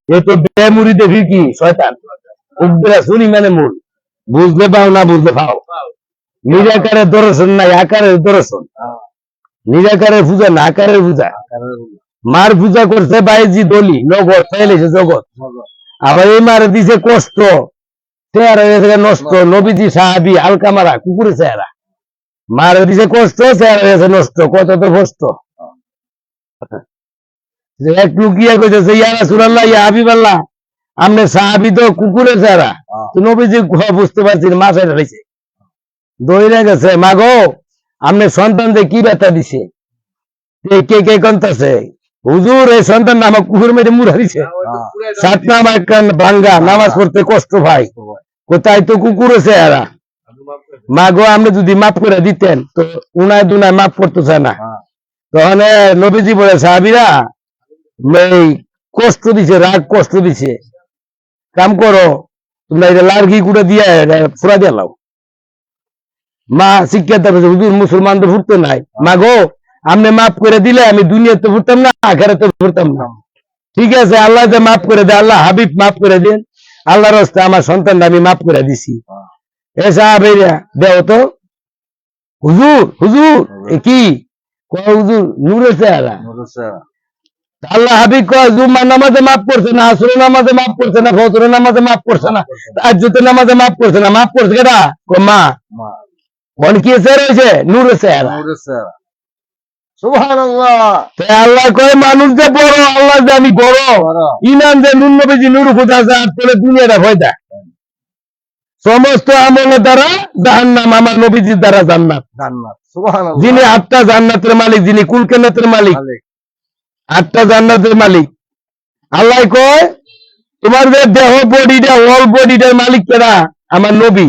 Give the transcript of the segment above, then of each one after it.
এ তো বেমুড়ি দেখি কি শয়তান উপদেশ শুনি মানে মূল বুঝলে পাও না বুঝলে পাও নিরাকারের দর্শন নাই আকারের দর্শন নিরাকারের পূজা না আকারের পূজা মার পূজা করছে বাইজি দলি নগদ ফেলেছে জগৎ আবার এই মারে দিছে কষ্ট চেহারা নষ্ট নবীজি সাহাবি হালকা মারা কুকুরে চেহারা মারে দিছে কষ্ট চেহারা গেছে নষ্ট কত তো কষ্ট এক লুকিয়া কইতেছে ইয়া রাসূলুল্লাহ ইয়া হাবিবাল্লাহ আমনে সাহাবি তো কুকুরের চেহারা তো নবীজি বুঝতে পারছি মাথায় ঢালিছে দৌড়ে গেছে মাগো আমনে সন্তানদের কি ব্যথা দিছে কে কে কন্তাছে হুজুর এই সন্তান আমার কুকুর মেরে মুড়া দিছে সাত নামাজ ভাঙ্গা নামাজ পড়তে কষ্ট ভাই কোথায় তো কুকুর চেহারা মাগো আপনি যদি মাফ করে দিতেন তো উনায় দুনায় মাফ করতেছে না তখন নবীজি বলে সাহাবীরা এই কষ্ট দিছে রাগ কষ্ট দিছে কাম করো তোমরা এটা লার্গি কুড়ে দিয়ে ফুরা দিয়ে লাও মা শিক্ষা দেবে হুজুর মুসলমান তো ফুটতে নাই মাগো আপনি মাফ করে দিলে আমি দুনিয়াতে ফুটতাম না আখেরাতে ফুটতাম না ঠিক আছে আল্লাহ যে মাফ করে দেয় আল্লাহ হাবিব মাফ করে দেন আল্লাহর রাস্তায় আমার সন্তানটা আমি মাফ করে দিছি এ সাহাবীরা দেও তো হুজুর হুজুর কি হুজুর নূরের চেহারা আল্লাহ হাবিব কয় জুম্মার নামাজে মাফ করছে না আসরের নামাজে মাফ করছে না ফজরের নামাজে মাফ করছে না তাহাজ্জুদের নামাজে মাফ করছে না মাফ করছে কেডা মা কোন কি চেহারা হয়েছে নূরের চেহারা সুবহানাল্লাহ আল্লাহ কয় মানুষ যে বড় আল্লাহ যে আমি বড় ইমান যে নূর নবীজি নূর খোদা যায় তাহলে দুনিয়াটা ফয়দা সমস্ত আমলের দ্বারা জাহান্নাম আমার নবীজির দ্বারা জান্নাত সুবহানাল্লাহ যিনি 8টা জান্নাতের মালিক যিনি কুলকানাতের মালিক 8টা জান্নাতের মালিক আল্লাহ কয় তোমার যে দেহ বডিটা হোল বডিটার মালিক কেডা আমার নবী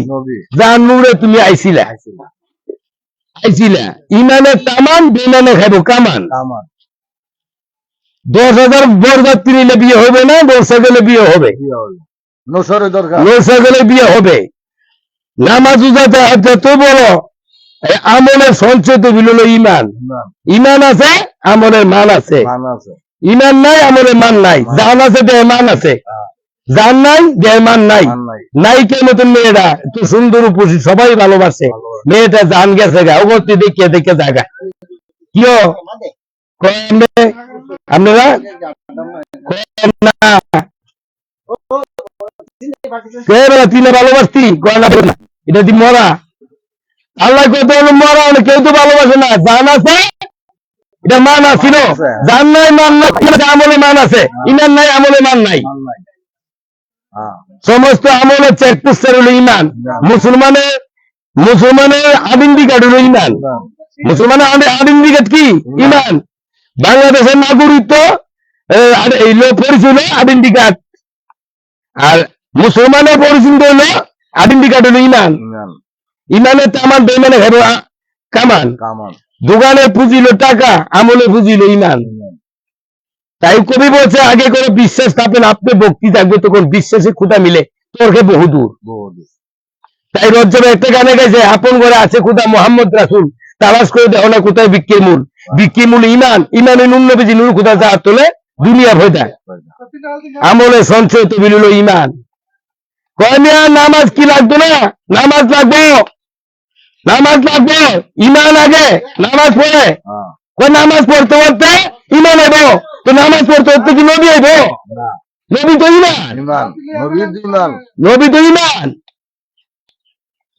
যার নূরে তুমি আইছিলা ইমানের তামান বেমানে খাইব কামান 10,000 বরযাত্রী নিলে বিয়ে হবে না বর্ষা গেলে বিয়ে হবে গেলে বিয়ে হবে নামাজ যত বড় আমলের সঞ্চয় তো বিলল ইমান ইমান আছে আমলের মান আছে ইমান নাই আমলের মান নাই জান আছে দেহ মান আছে জান নাই দেহ মান নাই নায়িকের মতন মেয়েরা একটু সুন্দর উপসী সবাই ভালোবাসে মেয়েটা জান গেছে গা অগতি দেখে দেখে জায়গা কি আপনারা তিনে ভালোবাসতি এটা দি মরা আল্লাহ কত মরা কেউ তো ভালোবাসে না জান আছে এটা মান আছিল জান নাই মান নাই আমলে মান আছে ইমান নাই আমলে মান নাই সমস্ত আমলের চেকপোস্টার হলো ইমান মুসলমানের আইডেন্টিকার্ড হলো ইমান মুসলমানের আইডেন্টিকার্ড কি ইমান বাংলাদেশের নাগরিকত্ব পরিচয় হলো আইডেন্টিকার্ড আর মুসলমানের পরিচয় হলো আইডেন্টিকার্ড হলো ইমান ইমানের তামান বেমানে খাইব কামান দোকানের পুঁজি হলো টাকা আমলে পুঁজি হলো ইমান তাই কবি বলছে আগে করে বিশ্বাস থাকবেন আপনি ভক্তি থাকবে তখন বিশ্বাসে খুঁটা মিলে তর্কে বহুদূর তাই রজ্জবে একটা গানে গেছে আপন ঘরে আছে খুদা মোহাম্মদ রাসূল তালাশ করে দেখো না কোথায় বিক্রির মূল ইমান ইমানের নুন নবীজি নূর খুদা যা তোলে দুনিয়া ভয়দা আমলে সঞ্চয় তো বিলুল ইমান কয় মিয়া নামাজ কি লাগতো না নামাজ লাগবো ইমান আগে নামাজ পড়ে কয় নামাজ পড়তে পড়তে ইমান আইব তো নামাজ পড়তে পড়তে কি নবী আইব নবী তো ইমান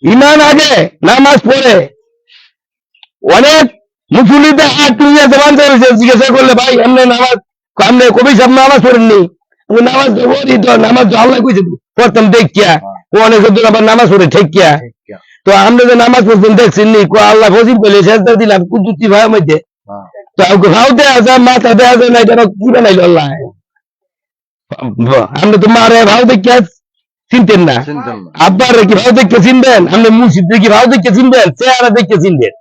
ইমান আগে নামাজ পড়ে অনেক মুসলিমদের হাত তুলিয়া জবান করেছে জিজ্ঞাসা করলে ভাই আমরা নামাজ আপনি কবি সাহেব নামাজ পড়েননি নামাজ পড়ি তো নামাজ আল্লাহ কইছে পড়তাম দেখিয়া ও অনেক আবার নামাজ পড়ে ঠেকিয়া তো আমরা যে নামাজ পড়তাম দেখছেন নি আল্লাহ ফজিল পেলে সেজদা দিলাম কুদুতি ভাই মধ্যে তো ভাও দেওয়া যায় মাথা দেওয়া যায় না এটা কি বানাইলো আল্লাহ আমরা তো মারে ভাও দেখিয়া চিনতেন না আব্বার কি ভাও দেখে চিনবেন আপনি মুর্শিদ কি ভাও দেখে চিনবেন চেহারা দেখে চিনবেন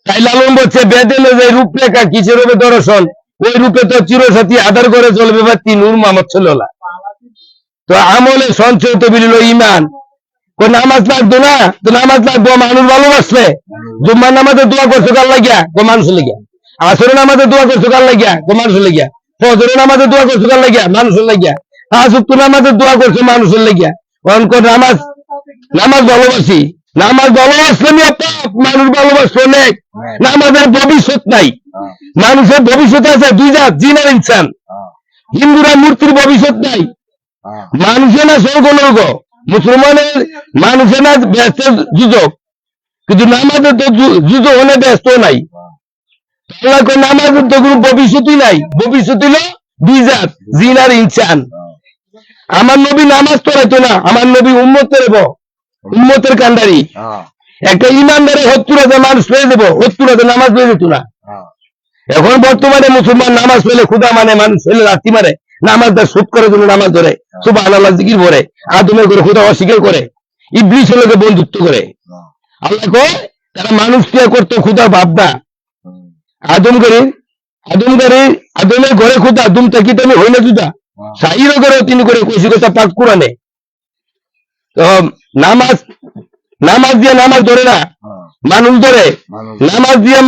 তাই লালন বলছে বেদেলে যে রূপরেখা কিসের হবে দর্শন ওই রূপে তো চিরসাথী আধার করে চলবে বা নূর মোহাম্মদ সাল্লাল্লাহ তো আমলে সঞ্চয় তো বিলিল ইমান কোন নামাজ লাগতো না তো নামাজ লাগবো মানুষ ভালোবাসলে জুম্মার নামাজে দোয়া করছো কার লাগিয়া মানুষ লেগিয়া আসরের নামাজে দোয়া করছো কার লাগিয়া মানুষ লেগিয়া ফজরের নামাজে দোয়া করছো কার লাগিয়া মানুষের লাগিয়া, 5 ওয়াক্ত নামাজে দোয়া করছো মানুষের লাগিয়া। অনকর নামাজ নামাজ ভালোবাসি, নামাজ ভালোবাসলে মানুষ ভালোবাসলো অনেক। নামাজের ভবিষ্যৎ নাই, মানুষের ভবিষ্যৎ আছে দুই জাত, জিন আর ইনসান। হিন্দুরা মূর্তির ভবিষ্যৎ নাই, মানুষের না স্বর্গ নরক, মুসলমানের মানুষের না ব্যস্তের যুজক, কিন্তু নামাজের তো যুজক হলে ব্যস্ত নাই। নামাজের তো কোনো ভবিষ্যৎই নাই, ভবিষ্যৎ হলো দুই জাত, জিন আর ইনসান। আমার নবী নামাজ পড়াইতো না, আমার নবী উম্মতের কান্ডারি। একটা ইমানদারে 70,000 মানুষ পেয়ে দেবো, 70,000 নামাজ পেয়ে যেত না। এখন বর্তমানে মুসলমান নামাজ পেলে খুদা মানে, মানুষ পেলে রাত্রি মারে, নামাজ দেয় সুদ করার জন্য নামাজ ধরে, সুবহানাল্লাহ জিকির করে, আদমের করে খুদা অস্বীকার করে, ইবলিসের লোকে বন্ধুত্ব করে। আল্লাহ কয় তারা মানুষ ক্রিয়া করতো খুদার ভাবনা। আদমের ঘরে খুদা, দুম তাকি তুমি হই না জুদা, সাইরও করে তিনি করে কইছি কথা পাক কোরআনে। তো নামাজ দিয়ে নামাজ ধরে না, মানুষ ধরে। নামাজ দিয়ে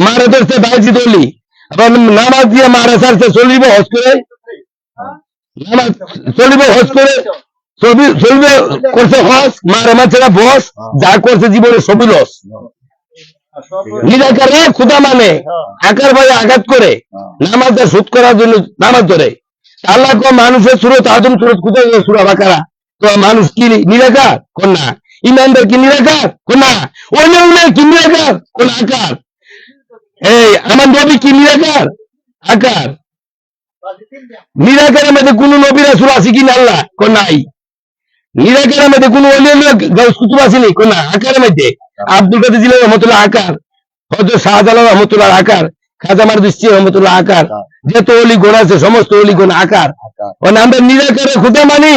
মারে ধরছে বাইজি দলি, আবার নামাজ দিয়ে মারে সারছে চলিব হজ করে, নামাজ চলিব হজ করে, চলবে করছে হজ, মারে মাছেরা বস, যা করছে জীবনে সবই লস। নিরাকারে খুদা মানে, আকার ভাই আঘাত করে, নামাজটা সুদ করার জন্য নামাজ ধরে। আল্লাহ মানুষের সুরত আদম সুরত খুদা সুরা বাকারা। তো মানুষ কি নিরাকার? কন্যা। ইমানদার কি নিরাকার? কন্যা। অন্য কি নিরাকার? কোন আকার। এই আমার নবী কি নিরাকার? আকার। নিরাকারের মধ্যে কোন নবী রাসূল আছে কিনা আল্লাহ? কোন নাই। নিরাকারের মধ্যে কোন গাউস কুতুব আসেনি? কোন আকারের মধ্যে। আব্দুল কাদের জিলানী রহমতুল্লাহ আকার, হযরত শাহজালাল রহমতুল্লাহ আকার, খাজা মারুফ চিশতি রহমতুল্লাহ আকার, যত ওলি গুণ আছে সমস্ত ওলি গুণ আকার। মানে আমরা নিরাকারে খুদা মানি,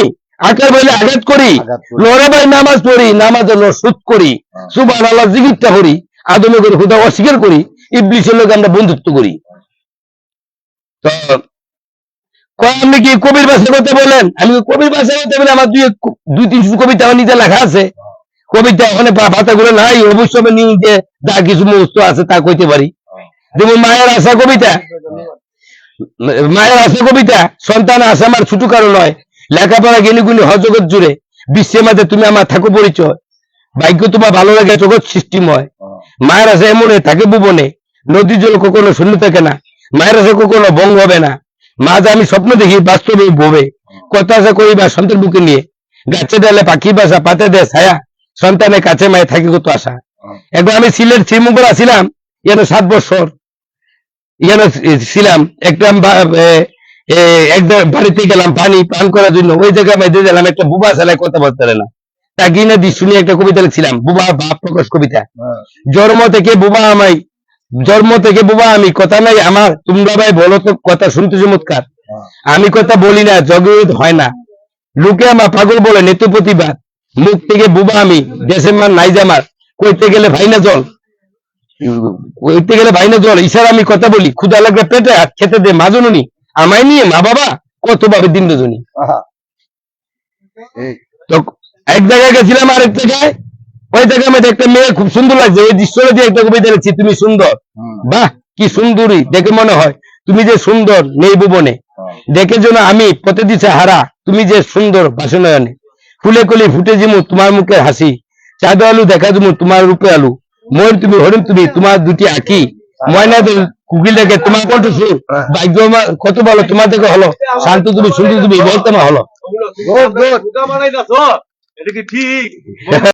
আকার বলে আঘাত করি, লড়ে ভাই নামাজ পড়ি, নামাজের সুদ করি, সুবহানাল্লাহ জিকিরটা করি, আদমে করে খুদা অস্বীকার করি, ইবলিসের লোক আমরা বন্ধুত্ব করি। তো আপনি কি কবির ভাষার কথা বলেন? আমি কবির ভাষার কথা বলে আমার দুই 300 কবিতা আমার নিজে লেখা আছে। কবিতা ওখানে পাতাগুলো নাই, অবশ্য আমি নিজে যা কিছু মুখস্থ আছে তা কইতে পারি। যেমন মায়ের আশা কবিতা, সন্তান আশা আমার ছোট কারো নয়, লেখাপড়া গেলি গুলি হজগত জুড়ে, বিশ্বের মাঝে তুমি আমার থাকো পরিচয়, ভাগ্য তোমার ভালো লাগে জগৎ সৃষ্টিময়। মায়ের আশা এমনে থাকে ভুবনে, নদী জল কখনো শূন্য থাকে না, মায়ের আশা কখনো ভঙ্গ হবে না। মা যে আমি স্বপ্ন দেখি বাস্তবে ভবে, কথা আশা করি বা সন্তান বুকে নিয়ে, গাছে ডালে পাখি বাসা, পাতে দেয় ছায়া, সন্তানের কাছে মায়ে থাকে কত আশা। একবার আমি সিলেট শ্রীমঙ্গল আসছিলাম, এখানে 7 বছর এখানে ছিলাম। একটা বাড়িতে গেলাম পানি পান করার জন্য, ওই জায়গায় বাইরে গেলাম, একটা বুবা ছেলে কথা বলতে পারে না, তাকে না দৃশ্য নিয়ে একটা কবিতা লিখছিলাম, বুবা ভাব প্রকাশ কবিতা। জন্ম থেকে বুবা আমি, কথা নাই আমার, তোমরা ভাই বলো তো কথা শুনতে চমৎকার, আমি কথা বলি না জগৎ হয় না, লোকে আমার পাগল বলে নেত্য প্রতিবাদ, মুখ থেকে বুবা আমি, দেশের মান নাই জামার, কইতে গেলে ভাইনা জল, ইশারা আমি কথা বলি, ক্ষুধা লাগলে পেটে হাত খেতে দে মা জননী, আমায় নিয়ে মা বাবা কত ভাবে দিন দুজনী। তো এক জায়গায় গেছিলাম, আরেক জায়গায়, ওই জায়গায় মধ্যে একটা মেয়ে খুব সুন্দর লাগছে, ওই দৃশ্যটা দিয়ে একটা কবিতা লিখছি, তুমি সুন্দর, বাহ কি সুন্দরী, দেখে মনে হয় তুমি যে সুন্দর নেই ভুবনে, দেখে যেন আমি পথে দিছে হারা, তুমি যে সুন্দর ভাষণয়নে, ফুলে কলি ফুটে জিমু তোমার মুখের হাসি, চাঁদে আলু দেখা জমু তোমার রূপে আলু, ময়ূর তুমি হরিণ তুমি তোমার দুটি আঁকি, ময়নাদের কুকিল দেখে তোমার কণ্ঠ সুর, ভাগ্য আমার কত ভালো তোমার দেখে হলো, শান্ত তুমি সুন্দর তুমি বলতে মা হলো।